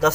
10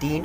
3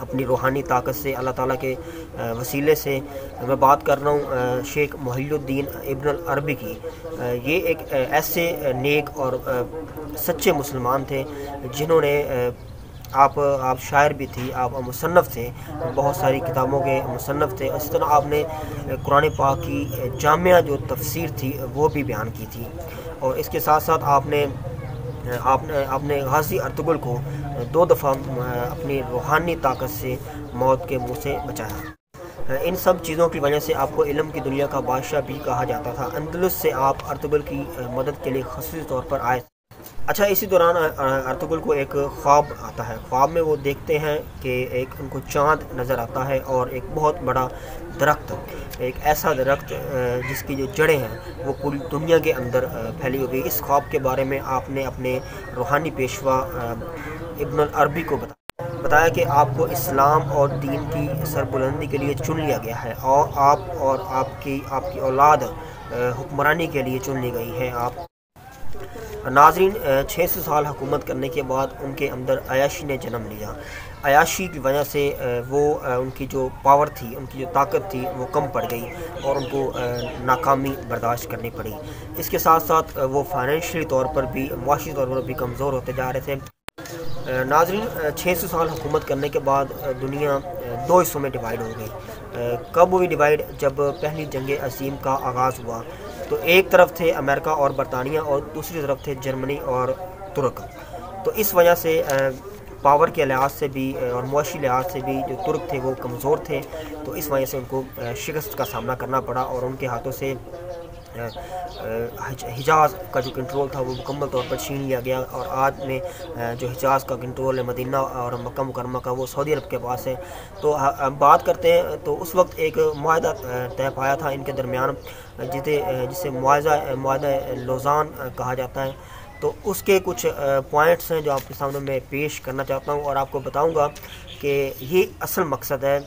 اپنی روحانی طاقت سے، اللہ تعالیٰ کے وسیلے سے. میں بات کر رہا ہوں شیخ محی الدین ابن العربی کی. یہ ایک ایسے نیک اور سچے مسلمان تھے جنہوں نے آپ شاعر بھی تھی، آپ مصنف تھے، بہت ساری کتابوں کے مصنف تھے. اسی طرح آپ نے قرآن پاک کی جامعہ جو تفسیر تھی وہ بھی بیان کی تھی. اور اس کے ساتھ ساتھ آپ نے غازی ارطغرل کو 2 دفعہ اپنی روحانی طاقت سے موت کے منہ سے بچایا. ان سب چیزوں کی وجہ سے آپ کو علم کی دنیا کا بادشاہ بھی کہا جاتا تھا. اندلس سے آپ ارطغرل کی مدد کے لیے خصوصی طور پر آئے. اچھا، اسی دوران ارطغرل کو ایک خواب آتا ہے. خواب میں وہ دیکھتے ہیں کہ ان کو چاند نظر آتا ہے اور ایک بہت بڑا درخت، ایک ایسا درخت جس کی جو جڑیں ہیں وہ پوری دنیا کے اندر پھیلی ہوئی. اس خواب کے بارے میں آپ نے اپنے روحانی پیشوا ابن العربی کو بتایا کہ آپ کو اسلام اور دین کی سربلندی کے لیے چن لیا گیا ہے، اور آپ کی اولاد حکمرانی کے لیے چن لی گئی ہے. ناظرین، 600 سال حکومت کرنے کے بعد ان کے اندر عیاشی نے جنم لیا. عیاشی کی وجہ سے ان کی جو پاور تھی، ان کی جو طاقت تھی وہ کم پڑ گئی اور ان کو ناکامی برداشت کرنی پڑی. اس کے ساتھ ساتھ وہ فائنینشلی طور پر بھی، معاشی طور پر بھی کمزور ہوتے جا رہے تھے. ناظرین، 600 سال حکومت کرنے کے بعد دنیا 2 حصوں میں ڈیوائیڈ ہو گئی. کب ہوئی ڈیوائیڈ؟ جب پہلی جنگ عظیم کا آغاز ہوا تو ایک طرف تھے امریکہ اور برطانیہ اور دوسری طرف تھے جرمنی اور ترک. تو اس وجہ سے پاور کے لحاظ سے بھی اور معاشی لحاظ سے بھی جو ترک تھے وہ کمزور تھے. تو اس وجہ سے ان کو شکست کا سامنا کرنا پڑا اور ان کے ہاتھوں سے حجاز کا جو کنٹرول تھا وہ مکمل طور پر چھین لیا گیا. اور آج میں جو حجاز کا کنٹرول ہے مدینہ اور مکہ مکرمہ کا، وہ سعودی عرب کے پاس ہے. تو بات کرتے ہیں تو اس وقت ایک معاہدہ طے پایا تھا ان کے درمیان، جسے معاہدہ لوزان کہا جاتا ہے. تو اس کے کچھ پوائنٹس ہیں جو آپ کے سامنے میں پیش کرنا چاہتا ہوں اور آپ کو بتاؤں گا کہ یہ اصل مقصد ہے.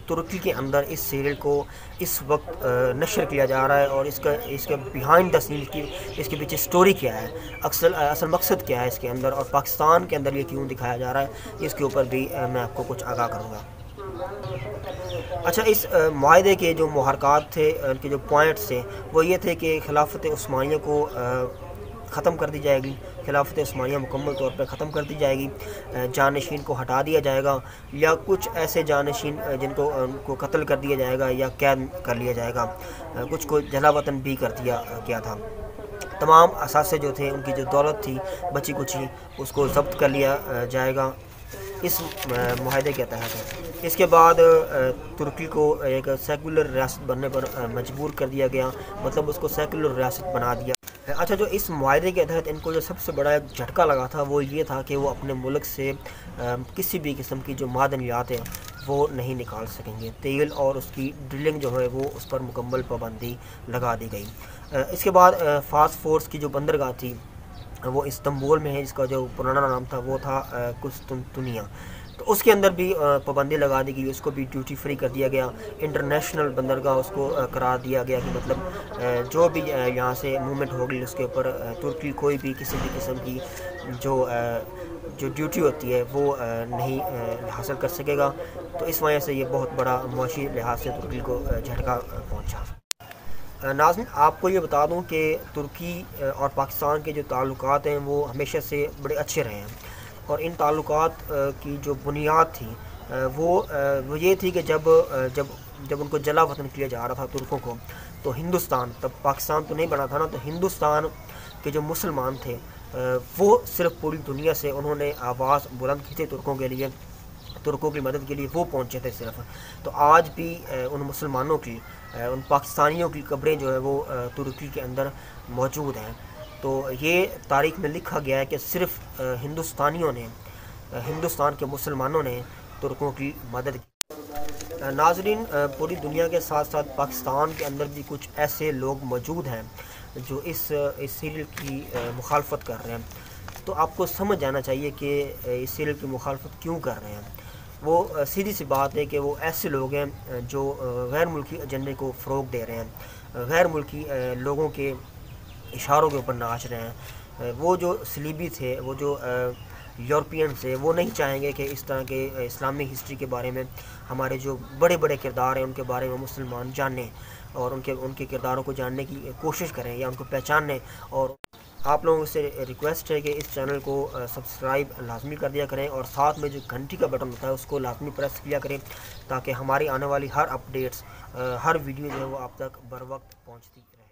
ترکی کے اندر اس سیریل کو اس وقت نشر کیا جا رہا ہے اور اس کے بیہائنڈ دا سین کی، اس کے پیچھے سٹوری کیا ہے، اصل مقصد کیا ہے اس کے اندر، اور پاکستان کے اندر یہ کیوں دکھایا جا رہا ہے، اس کے اوپر بھی میں آپ کو کچھ آگاہ کروں گا. اچھا، اس معاہدے کے جو محرکات تھے، ان کے جو پوائنٹس تھے وہ یہ تھے کہ خلافت عثمانیہ کو ختم کر دی جائے گی، خلافت عثمانیہ مکمل طور پر ختم کر دی جائے گی، جانشین کو ہٹا دیا جائے گا یا کچھ ایسے جانشین جن کو قتل کر دیا جائے گا یا قید کر لیا جائے گا، کچھ کو جلا وطن بھی کر دیا گیا تھا. تمام اثاثے جو تھے، ان کی جو دولت تھی بچی کچی، اس کو ضبط کر لیا جائے گا اس معاہدے کے تحت. اس کے بعد ترکی کو ایک سیکولر ریاست بننے پر مجبور کر دیا گیا، مطلب اس کو سیکولر ریاست بنا دیا. اچھا، جو اس معاہدے کے تحت ان کو جو سب سے بڑا ایک جھٹکا لگا تھا وہ یہ تھا کہ وہ اپنے ملک سے کسی بھی قسم کی جو معدنیات ہیں وہ نہیں نکال سکیں گے. تیل اور اس کی ڈرلنگ جو ہے وہ اس پر مکمل پابندی لگا دی گئی. اس کے بعد فاسٹ فورس کی جو بندرگاہ تھی وہ استنبول میں ہے، جس کا جو پرانا نام تھا وہ تھا قسطنطنیہ. تو اس کے اندر بھی پابندی لگا دی گئی، اس کو بھی ڈیوٹی فری کر دیا گیا. انٹرنیشنل بندرگاہ اس کو قرار دیا گیا کہ مطلب جو بھی یہاں سے موومنٹ ہوگی اس کے اوپر ترکی کوئی بھی کسی بھی قسم کی جو ڈیوٹی ہوتی ہے وہ نہیں حاصل کر سکے گا. تو اس وجہ سے یہ بہت بڑا معاشی لحاظ سے ترکی کو جھٹکا پہنچا. ناظرین، آپ کو یہ بتا دوں کہ ترکی اور پاکستان کے جو تعلقات ہیں وہ ہمیشہ سے بڑے اچھے رہے ہیں، اور ان تعلقات کی جو بنیاد تھی وہ یہ تھی کہ جب ان کو جلا وطن کیا جا رہا تھا ترکوں کو، تو ہندوستان، تب پاکستان تو نہیں بنا تھا نا، تو ہندوستان کے جو مسلمان تھے وہ صرف پوری دنیا سے انہوں نے آواز بلند کی تھی ترکوں کے لیے، ترکوں کی مدد کے لیے وہ پہنچے تھے صرف. تو آج بھی ان مسلمانوں کی، ان پاکستانیوں کی قبریں جو ہے وہ ترکی کے اندر موجود ہیں. تو یہ تاریخ میں لکھا گیا ہے کہ صرف ہندوستانیوں نے، ہندوستان کے مسلمانوں نے ترکوں کی مدد کی. ناظرین، پوری دنیا کے ساتھ ساتھ پاکستان کے اندر بھی کچھ ایسے لوگ موجود ہیں جو اس سیریل کی مخالفت کر رہے ہیں. تو آپ کو سمجھ جانا چاہیے کہ اس سیریل کی مخالفت کیوں کر رہے ہیں. وہ سیدھی سی بات ہے کہ وہ ایسے لوگ ہیں جو غیر ملکی ایجنڈے کو فروغ دے رہے ہیں، غیر ملکی لوگوں کے اشاروں کے اوپر ناچ رہے ہیں. وہ جو صلیبی تھے، وہ جو یورپین سے، وہ نہیں چاہیں گے کہ اس طرح کے اسلامی ہسٹری کے بارے میں ہمارے جو بڑے بڑے کردار ہیں ان کے بارے میں مسلمان جانیں اور ان کے کرداروں کو جاننے کی کوشش کریں یا ان کو پہچانیں۔ اور آپ لوگوں سے ریکویسٹ ہے کہ اس چینل کو سبسکرائب لازمی کر دیا کریں اور ساتھ میں جو گھنٹی کا بٹن ہوتا ہے اس کو لازمی پریس کیا کریں تاکہ ہماری آنے والی ہر اپڈیٹس، ہر ویڈیو جو ہے وہ آپ تک بر وقت پہنچتی رہے۔